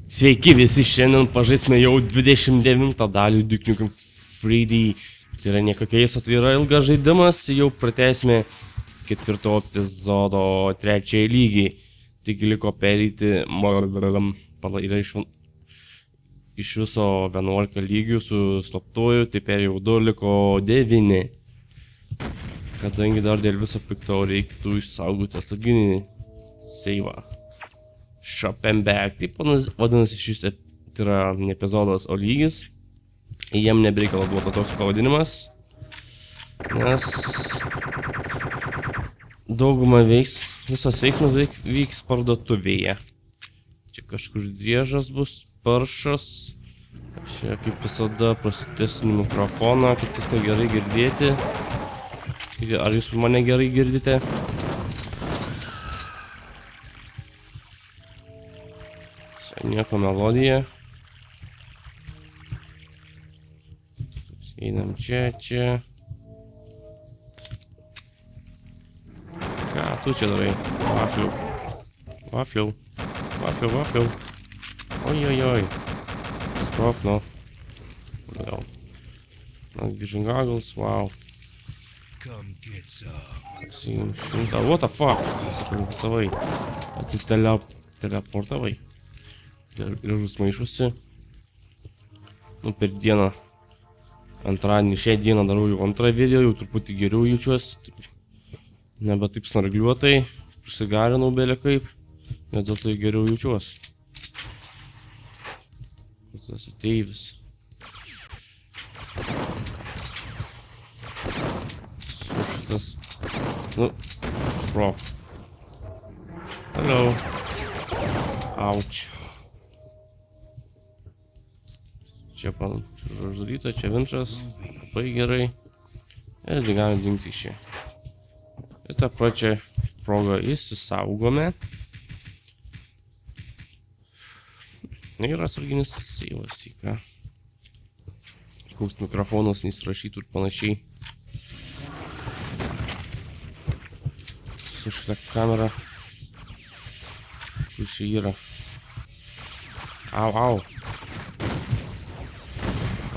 Sveiki visi, šiandien pažaisime jau 29 dalį Duke Nukem 3D. Tai yra nekokiais, o tai yra ilgas žaidimas, jau pratęsime 4 epizodo 3 lygį. Tik liko perėti, yra iš viso 11 lygių su slaptuoju, tai perėjau 2, liko 9. Kadangi dar dėl viso pikto reiktų išsaugoti atsaginį seivą. Shop and back, taip vadinasi šis yra ne epizodas, o lygis. Jiem nebereikalo duota toks pavadinimas, nes dauguma visas veiksmas vyks parduotuvėje. Čia kažkur driežas bus, paršas. Čia kaip visada prasitesniu mikrofoną, kad viską gerai girdėti. Ar jūs mane gerai girdite? Nieko melodija. Einam čia. Ką tu čia darai? Wafliau. Oi. Stop, no. Vision goggles, wow. What the fuck? Atsiteleportavai. Gražus maišusi. Nu, per dieną. Antradienį, šią dieną darau jau antrą video, jau truputį geriau jaučiuos. Nebe taip snargliuotai. Prisigarinau belė kaip. Bet dėl to geriau jaučiuos. Tas ateivis. Su šitas. Nu, bro. Hello. Ouch. Čia žudyta, čia vinčas, labai gerai. Ir galim dingti iš čia. Ir tą pačią progą įsisaugome. Ir atsarginis seivas į ką. Koks mikrofonas neįsirašytų ir panašiai. Su šitą kamerą. Kur čia yra? Au.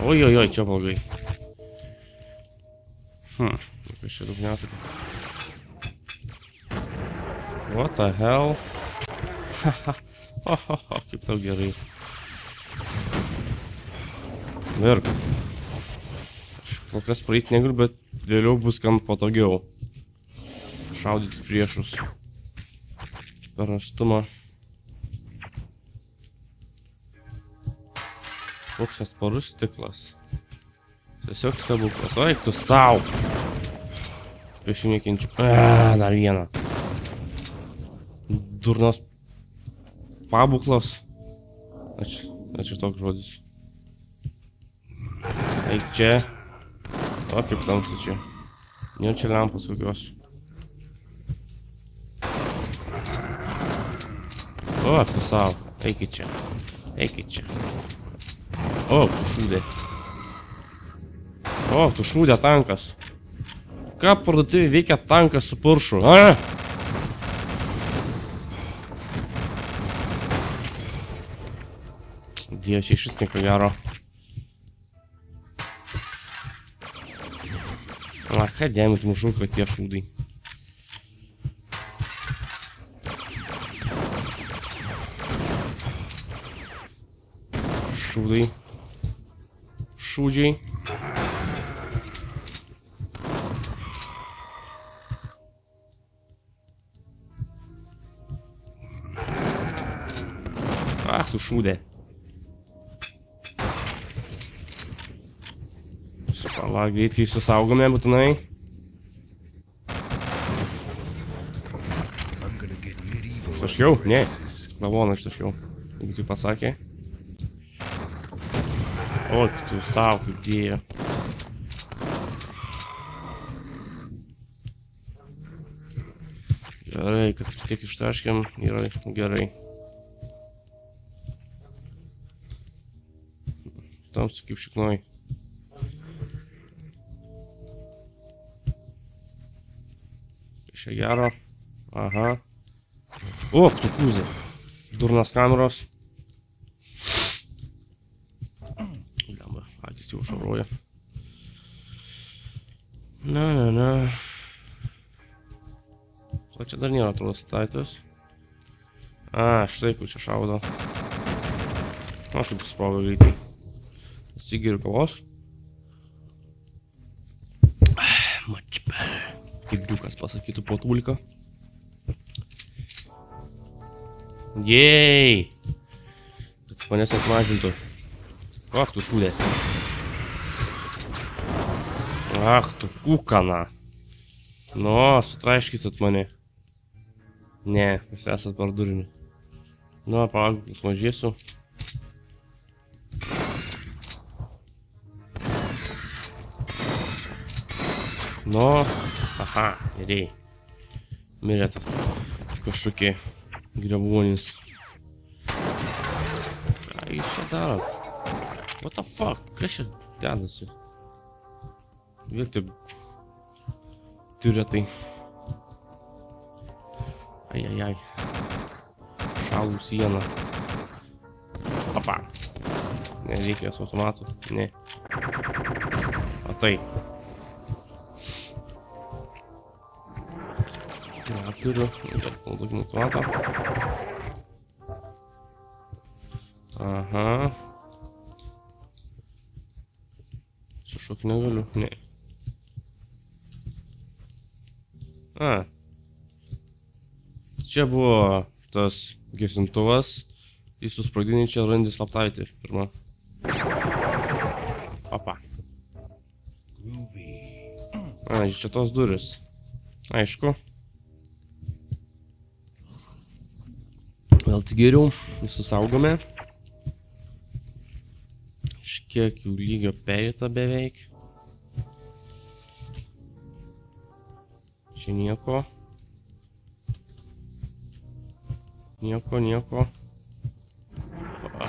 Oi, čia blogai. Kas čia daug neturiu. What the hell? Kaip tau gerai. Virk. Aš kol kas praeit negaliu, bet vėliau bus gan patogiau. Šaudyti priešus. Per atstumą. Koks atsparus stiklas. Tiesiog stebuklas. O, eik tu sau. Prieš jį nekenčiu. Dar vieną. Durnas pabuklas. Ačiū toks žodis. Eik čia. O, kaip tamsu čia. Nėra čia lempas kokios. O, tu sau. Eikit čia. O, tu šūdė tankas. Ką parduotuvėje veikia tankas su Poršu, a? Dieve, čia išvis nieko gero. Ką dėmit mušau, kad tie šūdai. Šūdžiai. Tu šūdė. Pala, greitai susaugome būtinai. Ištaškiau? Ne. Lavoną ištaškiau. Jeigu tai pasakė. O, tu sau, kaip dėjo. Gerai, kad tiek ištaškiam, yra gerai. Tamsu kaip šiknoj. Čia gero. Aha. O, tu kūzė. Durnas kameros. jau šaruoja. Na. O čia dar nėra, atrodo, slaptavietis. Štai, kur čia šaudo. Kaip sprogą greitai. Atsigeriu kavos. Much better. Kaip Dukas pasakytų po tūliką. Jei! Kad manęs atmažintų. Tu šūdė. Tu kūkana. Sutraiškysit mane. Ne, jūs esat per durnių. Palauk, jūs mažėsiu. Gerai. Mirėt kažkokie grebuonis. Ką jūs čia darot? What the fuck? Kas čia dedasi? Vėl taip turetai. Ai. Šalų sieną. Nereikia su automatu. Ne. Tai. Turiu. Naudokime automatą. Sušok negaliu. Ne. Čia buvo tas gesintuvas. Jis susprogdinė, čia randi slaptavietę. Pirma. Čia tos duris. Aišku. Vėl atsigeriau. Susaugome. Kažkiek jau lygio perėta beveik. Čia nieko. Nieko.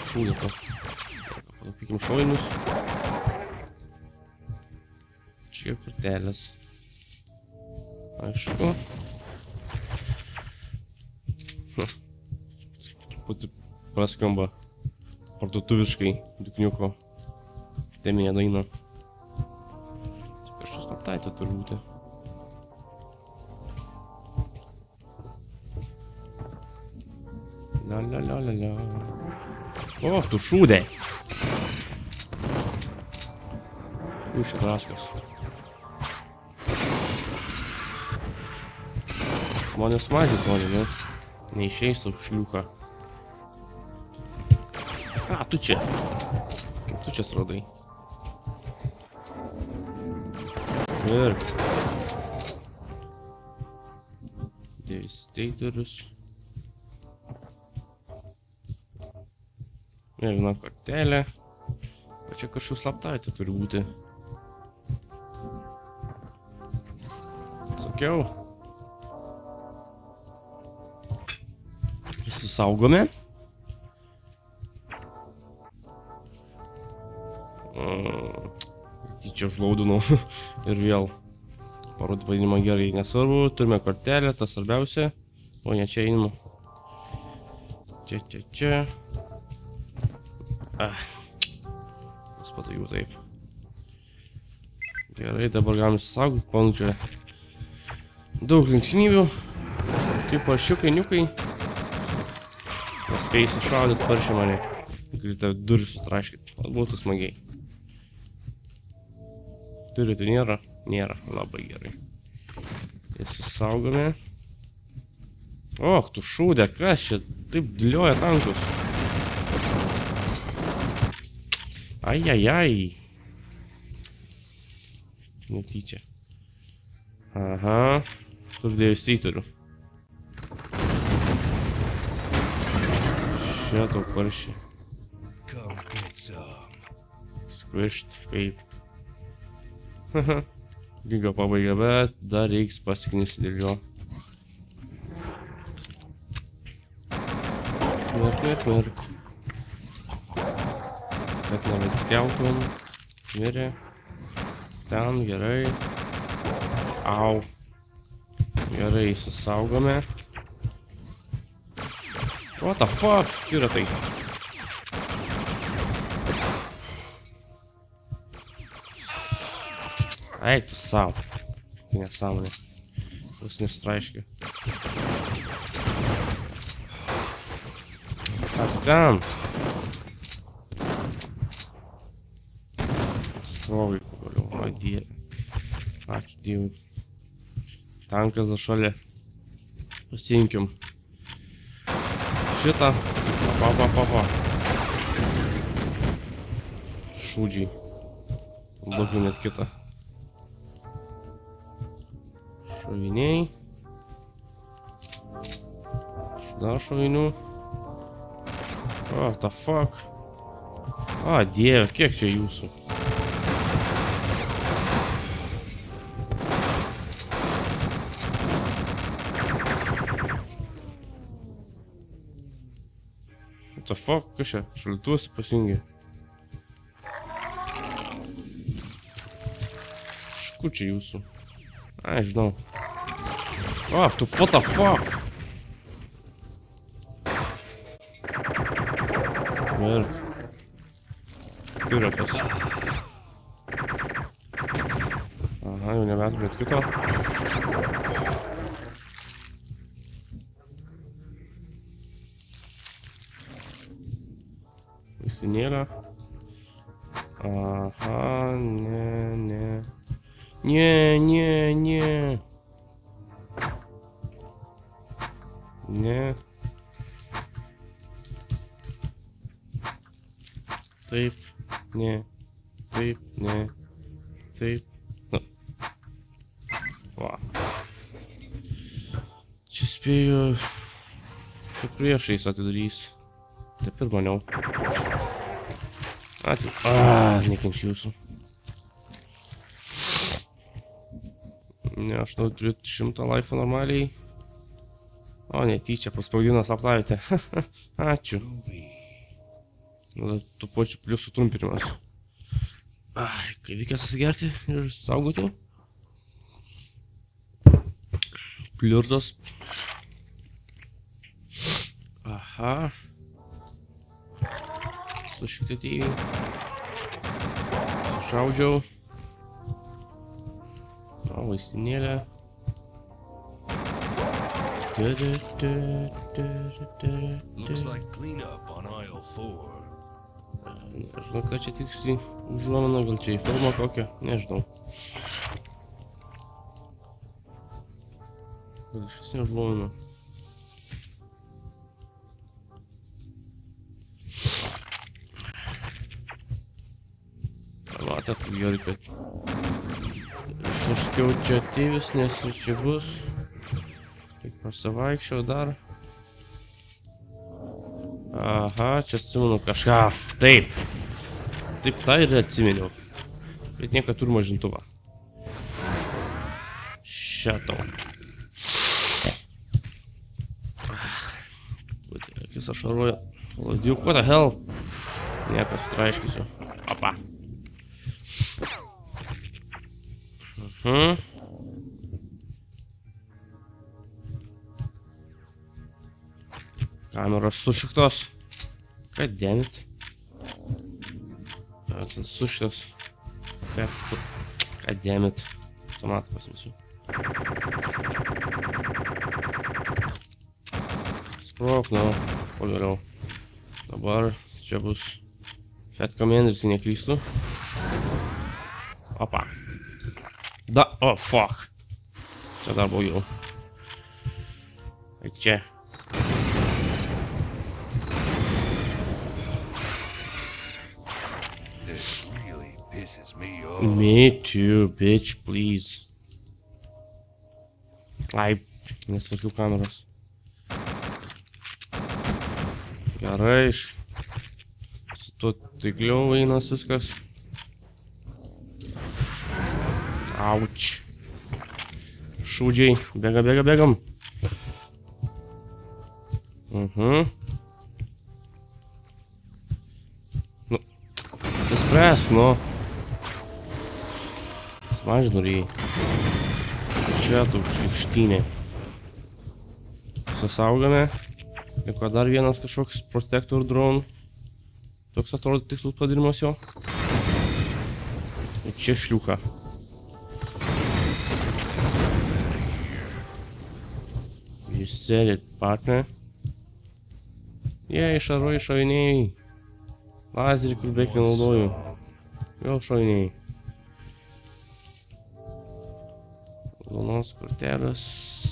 Šūdė to. Palapykim šoinius. Čia kortelės. Aišku. Truputį praskamba parduotuviškai Dukniuko teminė daina. Čia kažkas slaptaitė turi būti. La. Tu šūdė! Šia draskas. Žmonės mažyt nori, ne? Neišeis tau šliuką. Tu čia? Kaip tu čia sradai? Ir. Devastatorius. Viena kortelė. O čia kažkokių slaptavietė turi būti. Sakiau. Susaugome. Tyčia užlaudinau. Ir vėl parodų vadinimą gerai. Nesvarbu, turime kortelę, tas svarbiausia. O ne čia einama. Čia. Patogiau taip. Gerai, dabar galim susaugoti, panu čia daug linksmybių. Kaip paršiukai. Paspėjai sušaudyt paršį mane. Gali tave durį sutraškit. Būtų smagiai. Durį tai nėra? Nėra. Labai gerai. Ir susaugome. Tu šūdė, kas čia taip dėlioja tankus? Ai. Netyčia. Kur devastatorių. Šitą paršį. Skvišt, kaip. Giga pabaiga, bet dar reiks pasiknisi dėl jo. Mirk. Kad nebeatsikeltum. Mirė. Ten, gerai. Au. Gerai, susaugome. What the fuck? Yra tai. Eik tu savo. Tai nesąmonė. Tas nestraiškia. Ką tu ten? Strogai pagaliau. O dieve. Ačiū dievui. Tankas dar šalia. Pasiimkim. Šitą. Pa. Šūdžiai. Blogiau net kitą. Šoviniai. Dar šovinių. What the fuck? O, dieve, kiek čia jūsų? What the fuck? Kas čia? Šaltuvas pasijungė. Kur čia jūsų? Ai, žinau. O, tu what the fuck? Merk. Kur yra tas? Aha, jau nebeturėt kito. Vaistinėlė. Aha, ne. Не. Taip, ne. Taip, ne. Taip. Nu. Va. Čia spėju... Čia priešais atidarys. Taip ir maniau. Nekenčiu jūsų. Ne, aš turiu 100 laifą normaliai. O, netyčia, paspaudino slaptavietę. Ačiū. Tų pačių pliusų trumpinimas. Kai reikia susigerti ir saugoti. Pliurzas. Aha. Sušikti tyviai. Šaudžiau. O, vaistinėlė. Nežinau, ką čia tiksliai užuomina, gal čia į filmą kokią, nežinau. Gal šis neužuomina. Matėt, gerai, kad išlaškiau čia ateivis, nes čia bus. Taip pasivaikščiau dar. Aha, čia atsimenu kažką. Taip. Taip, tą ir atsimeniau. Bet nieko turiu mažintuvą. Šetau. Akis ašaruoja. Ladiuk, what the hell? Niekas traiškysiu. Opa. Kameros sušiktos. God damn it. Sušiktos. God damn it. Automatą pasimsiu. Sprok, nu. Pagaliau. Dabar čia bus Fat Commanders, jei neklystu. Opa. Oh, fuck. Čia dar blogiau. Eik čia. Me too, bitch, please. Ai, nesakiau kameros. Gerai, su tuo taikliau einas viskas. Auč. Šūdžiai, bėgam. Nu, atsispręsk, nu. Mažnuriai. Čia tu šlikštynė. Susaugame. Liko dar vienas kažkoks Protector drone. Toks atrodo tikslus padirimas jo. Ir čia šliuka. You said it, partner. Jei, šarvai šoviniai. Lazerį, kur beveik nenaudoju. Vėl šoviniai. Raudonos kortelės.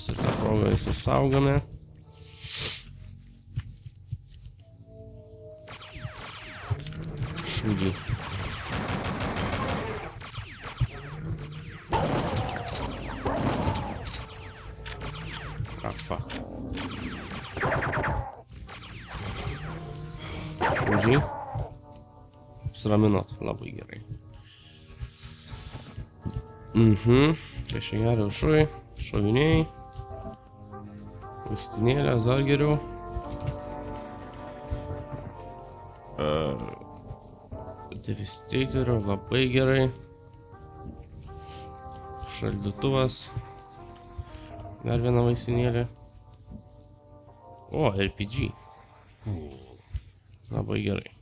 Ir tą progą susaugome. Šūdžiai. Fuck. Šūdžiai. Suraminot, labai gerai. Čia šią gerą šui, šoviniai. Vaistinėlė, dar geriau. Devastatorių, labai gerai. Šaldytuvas. Dar viena vaistinėlė. O, RPG. Labai gerai.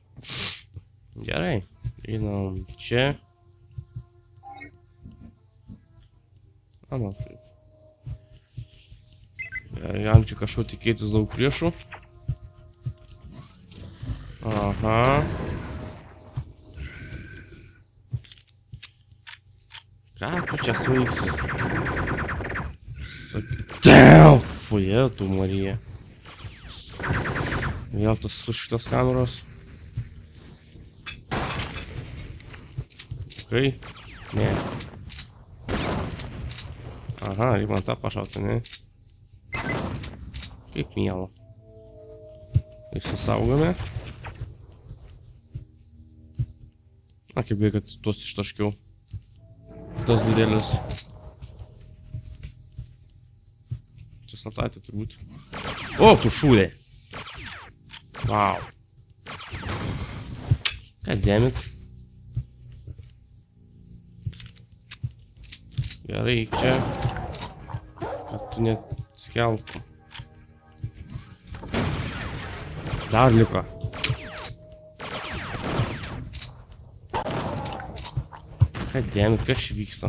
Gerai. Einam čia. Ana, taip. Galim čia kažko tikėtis daug priešų. Aha. Ką tu čia suveiksi? Damn! Fuja, tu Marija. Vėl tas su šitos kameros. Kai? Ne. Aha, reikia man tą pašauti, ne? Kaip mielo. Įsisaugome. A, kaip gerai, kad tuos ištaškiau. Tas didelis. Čia snatatė turbūt. O, tu šūdė. Wow. God damn it. Gerai, čia. Kad tu neatsikeltum. Dar liko. God damn it, kas čia vyksta?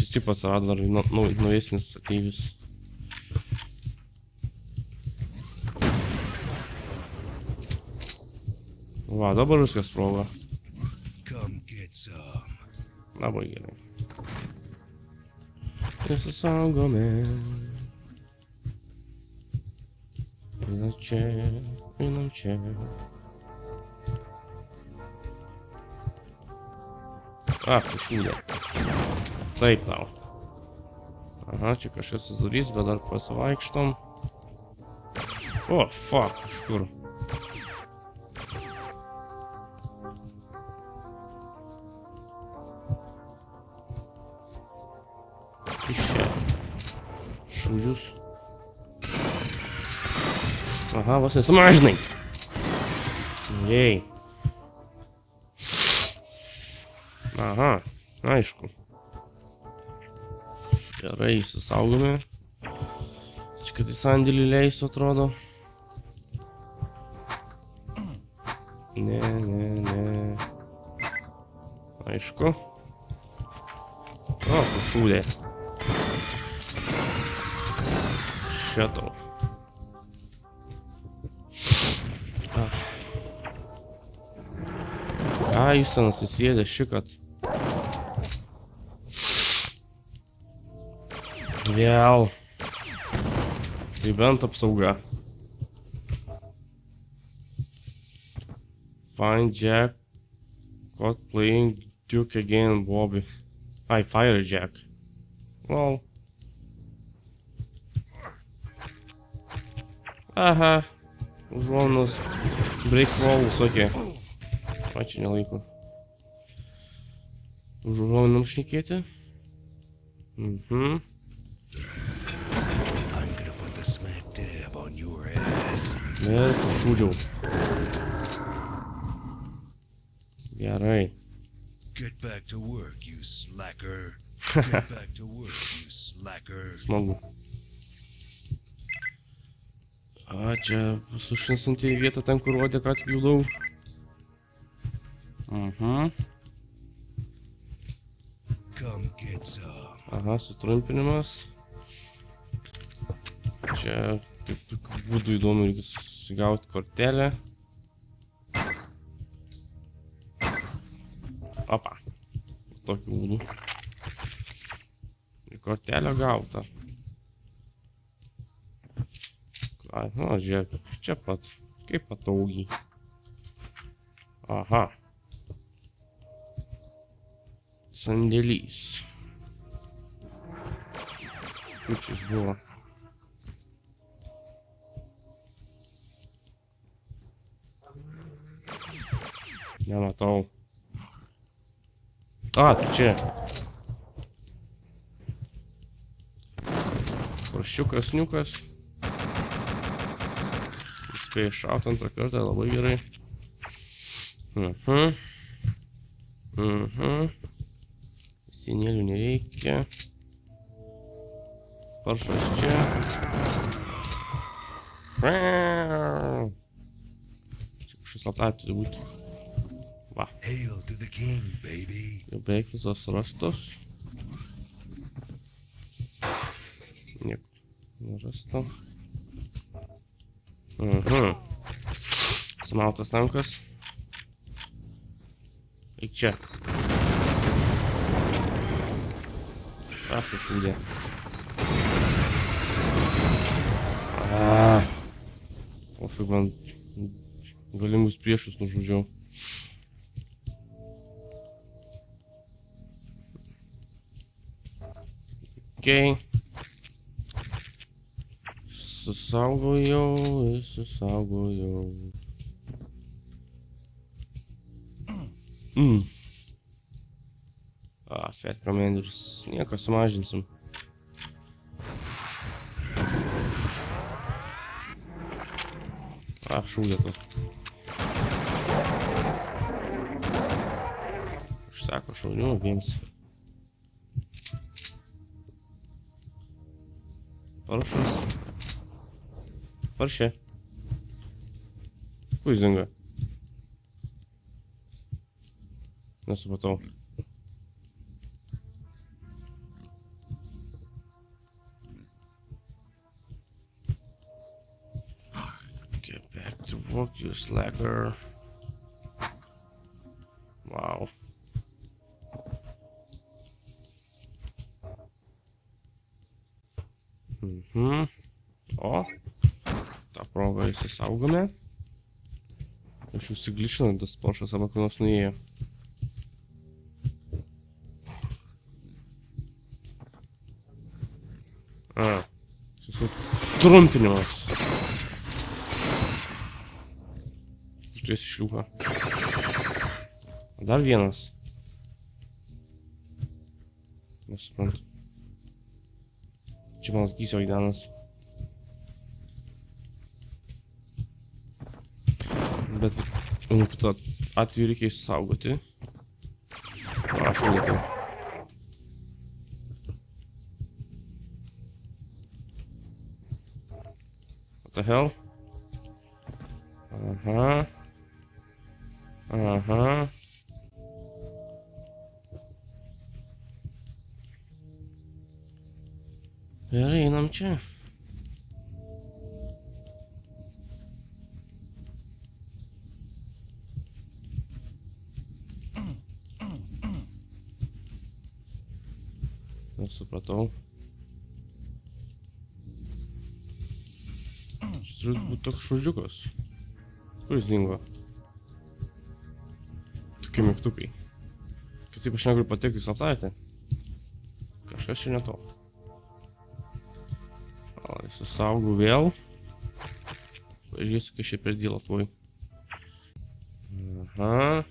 Čia atsirado dar naujesnis ateivis. Va, dabar viskas sprogo. Labai gerai. Įsisaugome. Einam čia, einam čia. A, tu šūdė. Taip tau. Aha, čia kažkas sudarys, bet dar pasivaikštom. O, fuck, iš kur? Iš čia. Šūdžius. Aha, vos nesumažinai. Jei. Aha, aišku. Gerai, įsisaugome. Čia kad į sandėlį leisiu, atrodo. Ne, ne, ne. Aišku. O, pušūdė. Šitau. Ką jūs ten susėdė šikat? Vėl. Tai bent apsauga. Find Jack. Caught playing Duke again, Bobby. I fire Jack. Well. Aha. Užuominos. Break wall visokie. O, čia nelaiku. Už užuominom šnekėti. Ir pašūdžiau. Gerai. Smagu. A, čia sušinsanti į vietą ten, kur rodė, ką tik judau. Aha, sutrumpinimas. Čia taip tokiu būdu įdomu reikia susigauti kortelę. Opa. Tokiu būdu. Ir kortelę gauta. Na, žiūrėk, čia pat. Kaip pataugiai. Aha. Sandėlys. Kur čia buvo? Nematau. A, tu čia. Praščiukas, niukas. Spėjai šauti antrą kartą, labai gerai. Sienėlių nereikia. Paršas čia. Čia kažkas slaptai turi būti. Va. Jau beveik visos rastos. Nieko nerasta. Sumautas rankas. Eik čia. Ach, tu šūdė. Ofig, man galingus priešus nužudžiau. Okei. Susaugojau. Fast Commanders. Nieko, sumažinsim. Šūdė to. Užsako šaunių abiems. Paršas. Paršė. Kur jis dingo? Nesupratau. Get back to work, you slacker. Wow. O, tą progą įsisaugome. Aš užsigličinau, tas Poršas arba kur nors nuėjo. Trumpinimas. Turės išliuką. Dar vienas. Nesuprantu. Čia manas gysio įdanas. Bet to atveju reikia įsaugoti. Aš laikau. What the hell? Aha. Gerai, einam čia. Nesupratau. Turi būti toks šūdžiukas. Kur jis dingo? Tokie mygtukai. Kitaip aš negaliu patekti į slaptavietę. Kažkas čia ne to. Susaugau vėl. Pažiūrėsiu, kas čia per dėlą tvoj. Aha.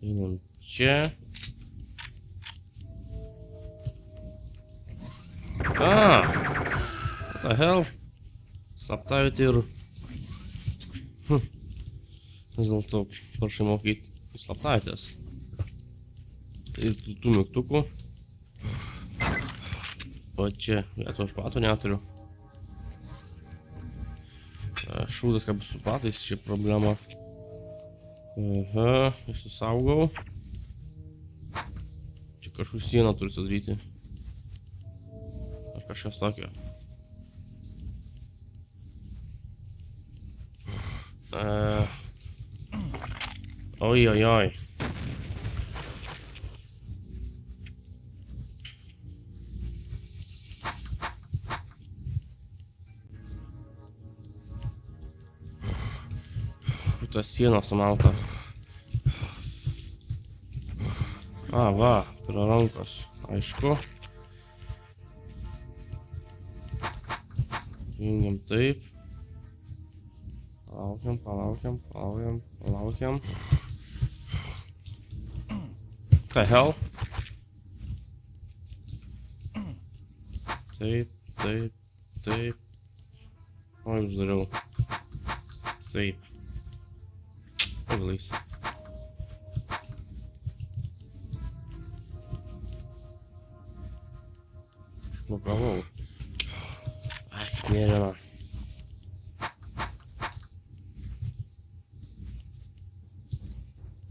Einam čia. What the hell? Slaptavietė ir... Vis dėlto prašai mokyti į slaptavietės. Tai tų mygtukų. O čia vietos špatų neturiu. Šūdas kaip su patais, čia problema. Aha, įsisaugau. Čia kažkur sieną turiu sudaryti. kažkas tokio. Oi. Tas sienos sumalta. Va, prie rankos. Aišku. Jungiam taip. Laukiam. The hell? Taip. Oi, uždariau. Taip. Pagaliais. Išblokavau. Ai, kaip mėlyna.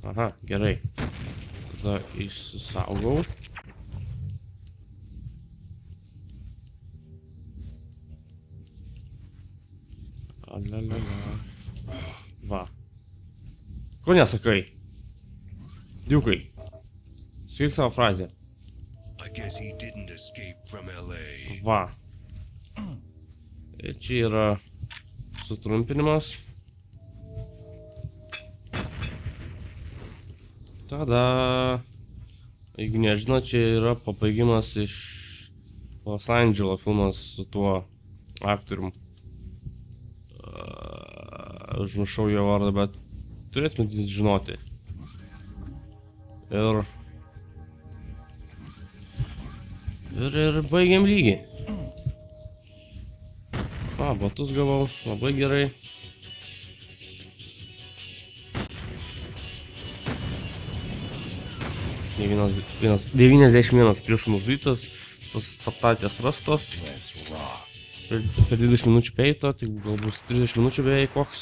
Aha, gerai. Tada išsisaugau. Va. Ko nesakai? Diukai. Sakyk savo frazę. Va. Čia yra sutrumpinimas. Tada, jeigu nežinot, čia yra pabaigimas iš Los Andželo filmas su tuo aktorium. Užmiršau jo vardą, bet turėtumėte žinoti. Ir baigiam lygį. Batus gavau, labai gerai. 91 prieš nužudytas, saptatės rastos. Per 20 minučių peito, tai galbūt 30 minučių beveik koks.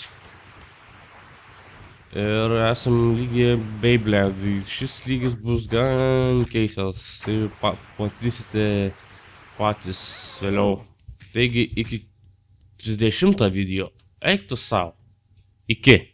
Ir esam lygiai Beyblade. Šis lygis bus gan keistas, tai pamatysite patys vėliau. Taigi iki 30 video, eik tu sau. Iki.